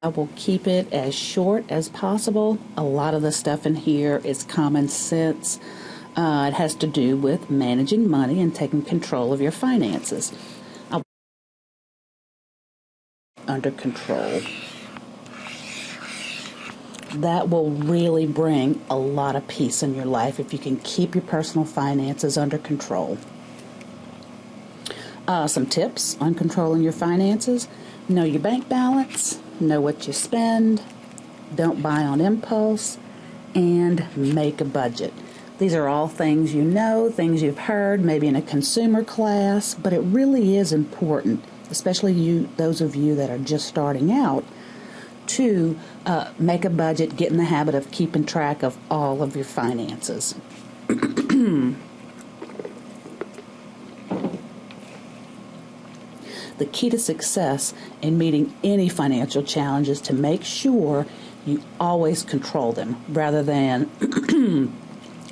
I will keep it as short as possible. A lot of the stuff in here is common sense. It has to do with managing money and taking control of your finances. Under control. That will really bring a lot of peace in your life if you can keep your personal finances under control. Some tips on controlling your finances. Know your bank balance, know what you spend, don't buy on impulse, and make a budget. These are all things you know, things you've heard, maybe in a consumer class, but it really is important, especially those of you that are just starting out, to make a budget, get in the habit of keeping track of all of your finances. The key to success in meeting any financial challenge is to make sure you always control them rather than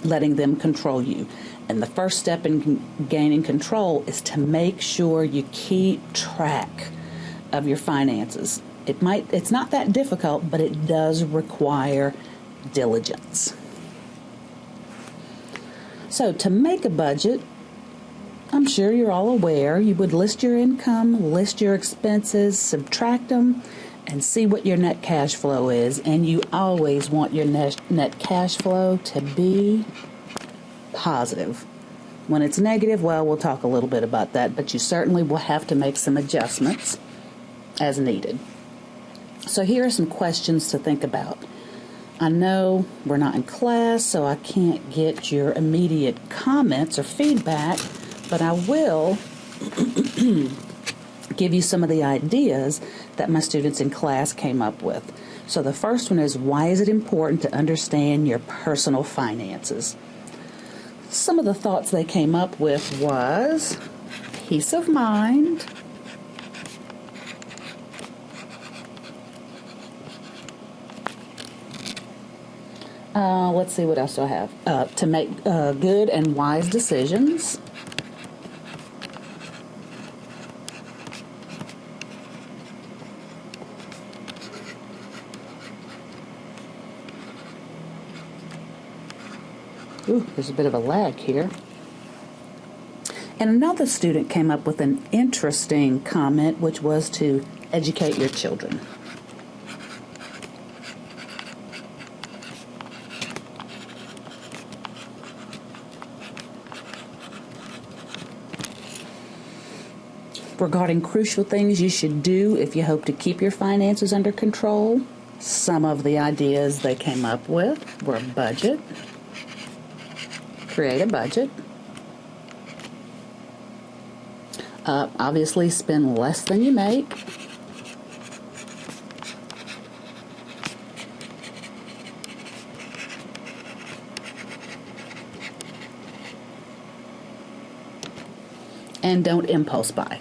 letting them control you. And the first step in gaining control is to make sure you keep track of your finances. It's not that difficult, but it does require diligence. So to make a budget, I'm sure you're all aware, you would list your income, list your expenses, subtract them, and see what your net cash flow is. And you always want your net cash flow to be positive. When it's negative, well, we'll talk a little bit about that, but you certainly will have to make some adjustments as needed. So here are some questions to think about. I know we're not in class, so I can't get your immediate comments or feedback, but I will give you some of the ideas that my students in class came up with. So the first one is, why is it important to understand your personal finances? Some of the thoughts they came up with was peace of mind, let's see what else do I have. To make good and wise decisions. Ooh, there's a bit of a lag here. And another student came up with an interesting comment, which was to educate your children. Regarding crucial things you should do if you hope to keep your finances under control, some of the ideas they came up with were budget, create a budget, obviously spend less than you make, and don't impulse buy.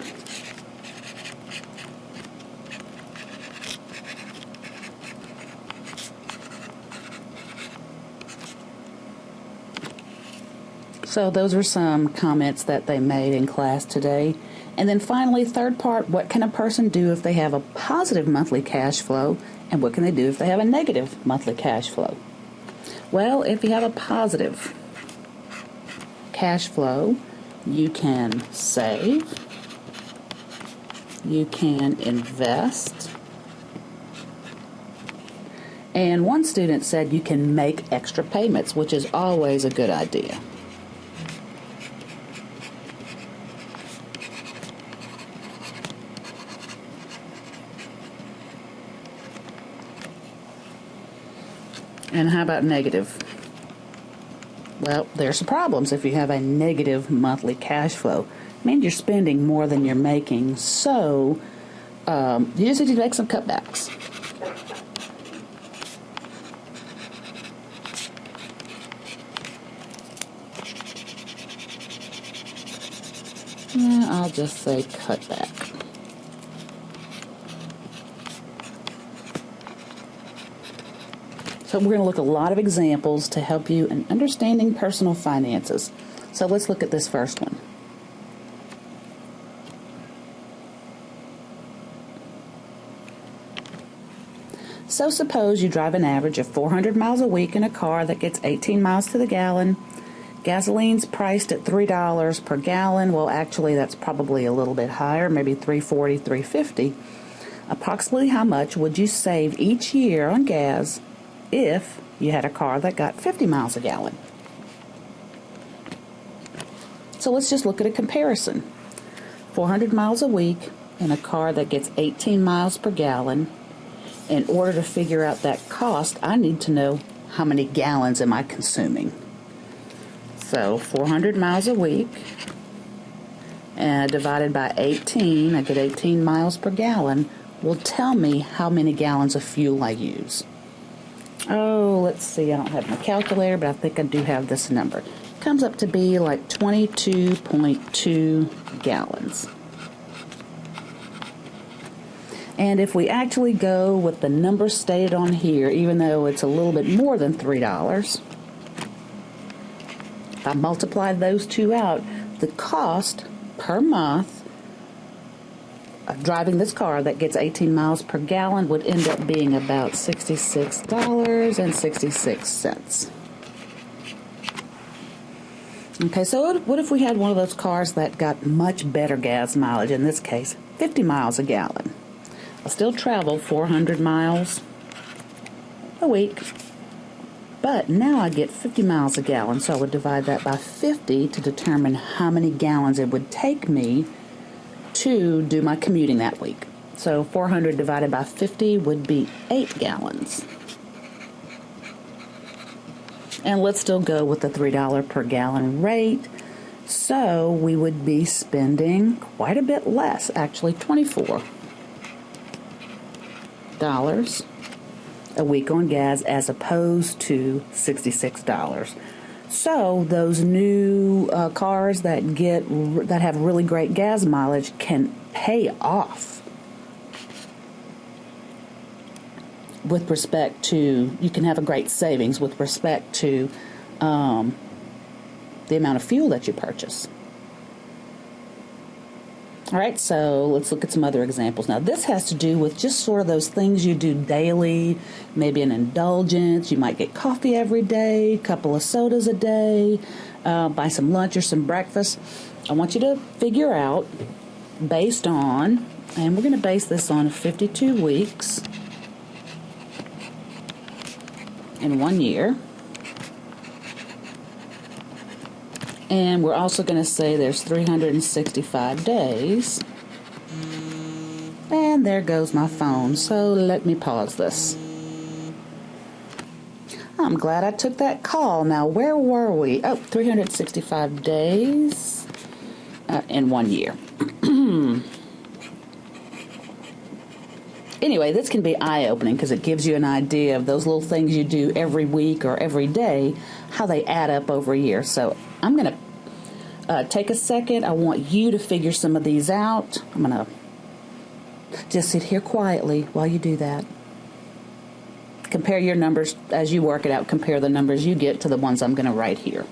So those are some comments that they made in class today. And then finally, third part, what can a person do if they have a positive monthly cash flow, and what can they do if they have a negative monthly cash flow? Well, if you have a positive cash flow, you can save, you can invest, and one student said you can make extra payments, which is always a good idea. And how about negative? Well, there's some problems if you have a negative monthly cash flow. It means you're spending more than you're making, so you just need to make some cutbacks. Yeah, I'll just say cutback. So we're going to look at a lot of examples to help you in understanding personal finances. So let's look at this first one. So suppose you drive an average of 400 miles a week in a car that gets 18 miles to the gallon. Gasoline's priced at $3 per gallon. Well, actually, that's probably a little bit higher, maybe $3.40, $3.50. Approximately how much would you save each year on gas if you had a car that got 50 miles a gallon? So let's just look at a comparison. 400 miles a week in a car that gets 18 miles per gallon. In order to figure out that cost, I need to know how many gallons am I consuming. So 400 miles a week divided by 18, I get 18 miles per gallon, will tell me how many gallons of fuel I use. Oh, let's see, I don't have my calculator, but I think I do have this number. It comes up to be like 22.2 gallons. And if we actually go with the number stated on here, even though it's a little bit more than $3, if I multiply those two out, the cost per month of driving this car that gets 18 miles per gallon would end up being about $66.66. Okay, so what if we had one of those cars that got much better gas mileage, in this case, 50 miles a gallon? I'll still travel 400 miles a week, but now I get 50 miles a gallon, so I would divide that by 50 to determine how many gallons it would take me to do my commuting that week. So 400 divided by 50 would be 8 gallons. And let's still go with the $3 per gallon rate. So we would be spending quite a bit less, actually $24 a week on gas as opposed to $66. So those new cars that have really great gas mileage can pay off with respect to, you can have a great savings with respect to the amount of fuel that you purchase. All right, so let's look at some other examples. Now, this has to do with just sort of those things you do daily, maybe an indulgence. You might get coffee every day, a couple of sodas a day, buy some lunch or some breakfast. I want you to figure out, based on, and we're going to base this on 52 weeks in 1 year. And we're also going to say there's 365 days. And there goes my phone. So let me pause this. I'm glad I took that call. Now, where were we? Oh, 365 days in 1 year. Anyway, this can be eye-opening because it gives you an idea of those little things you do every week or every day, how they add up over a year. So I'm going to take a second. I want you to figure some of these out. I'm going to just sit here quietly while you do that. Compare your numbers as you work it out. Compare the numbers you get to the ones I'm going to write here.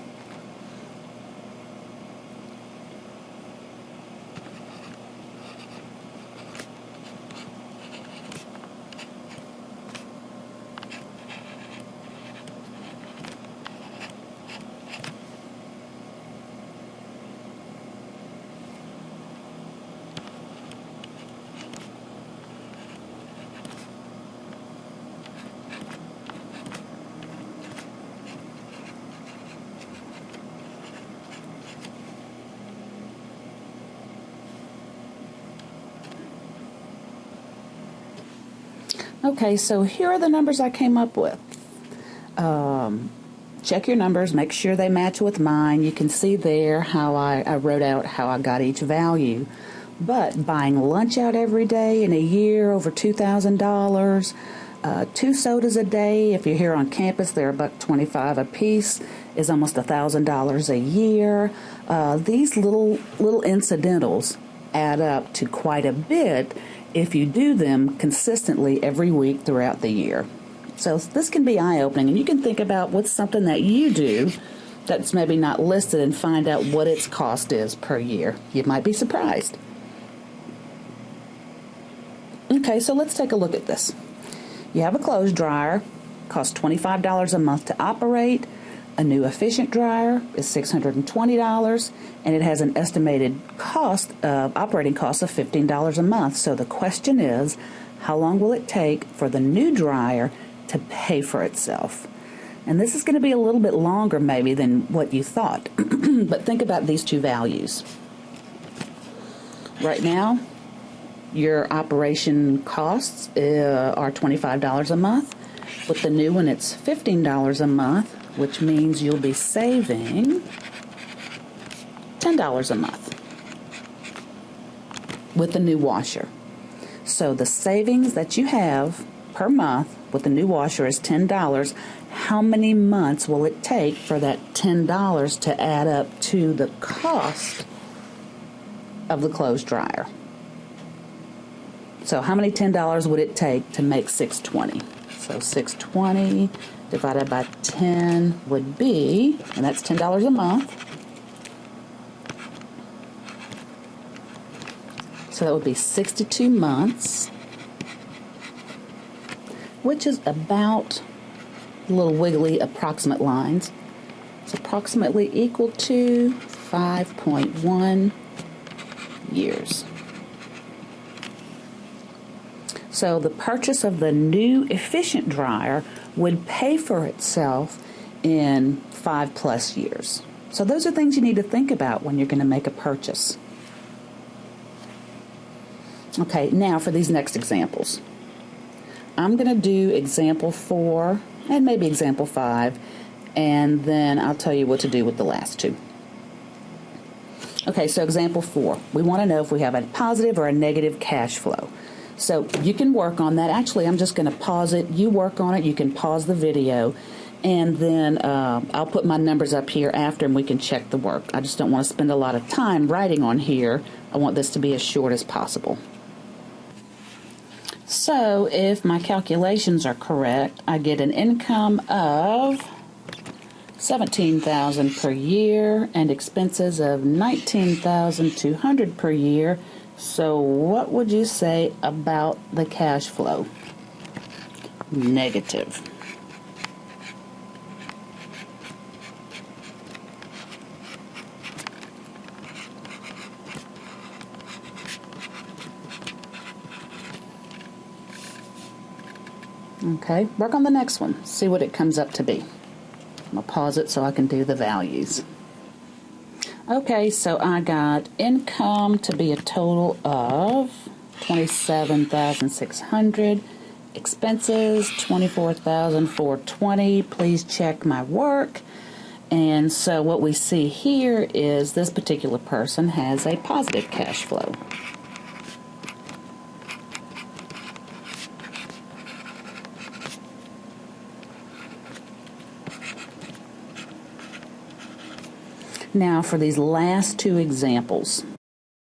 Okay, so here are the numbers I came up with. Check your numbers, make sure they match with mine. You can see there how I wrote out how I got each value. But buying lunch out every day in a year, over $2,000. 2 sodas a day, if you're here on campus, they're $1.25 a piece, is almost $1,000 a year. These little incidentals add up to quite a bit if you do them consistently every week throughout the year. So this can be eye-opening, and you can think about what's something that you do that's maybe not listed and find out what its cost is per year. You might be surprised. Okay, so let's take a look at this. You have a clothes dryer, costs $25 a month to operate. A new efficient dryer is $620, and it has an estimated operating cost of $15 a month. So the question is, how long will it take for the new dryer to pay for itself? And this is going to be a little bit longer maybe than what you thought. But think about these two values. Right now, your operation costs are $25 a month. With the new one, it's $15 a month, which means you'll be saving $10 a month with the new washer. So the savings that you have per month with the new washer is $10. How many months will it take for that $10 to add up to the cost of the clothes dryer? So how many $10 would it take to make $620? So $620 divided by 10 would be, and that's $10 a month. So that would be 62 months, which is about little wiggly approximate lines. It's approximately equal to 5.1 years. So the purchase of the new efficient dryer would pay for itself in 5+ years. So those are things you need to think about when you're going to make a purchase. Okay, now for these next examples. I'm going to do example 4 and maybe example 5, and then I'll tell you what to do with the last two. Okay, so example 4. We want to know if we have a positive or a negative cash flow. So you can work on that. Actually, I'm just going to pause it. You work on it. You can pause the video, and then I'll put my numbers up here after, and we can check the work. I just don't want to spend a lot of time writing on here. I want this to be as short as possible. So if my calculations are correct, I get an income of $17,000 per year and expenses of $19,200 per year. So what would you say about the cash flow? Negative. Okay, work on the next one. See what it comes up to be. I'm going to pause it so I can do the values. Okay, so I got income to be a total of $27,600, expenses $24,420. Please check my work. And so what we see here is this particular person has a positive cash flow. Now for these last two examples.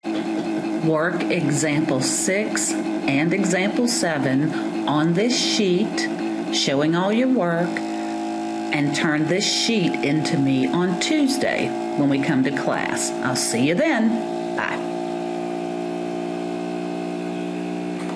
Work example 6 and example 7 on this sheet, showing all your work, and turn this sheet into me on Tuesday when we come to class. I'll see you then. Bye.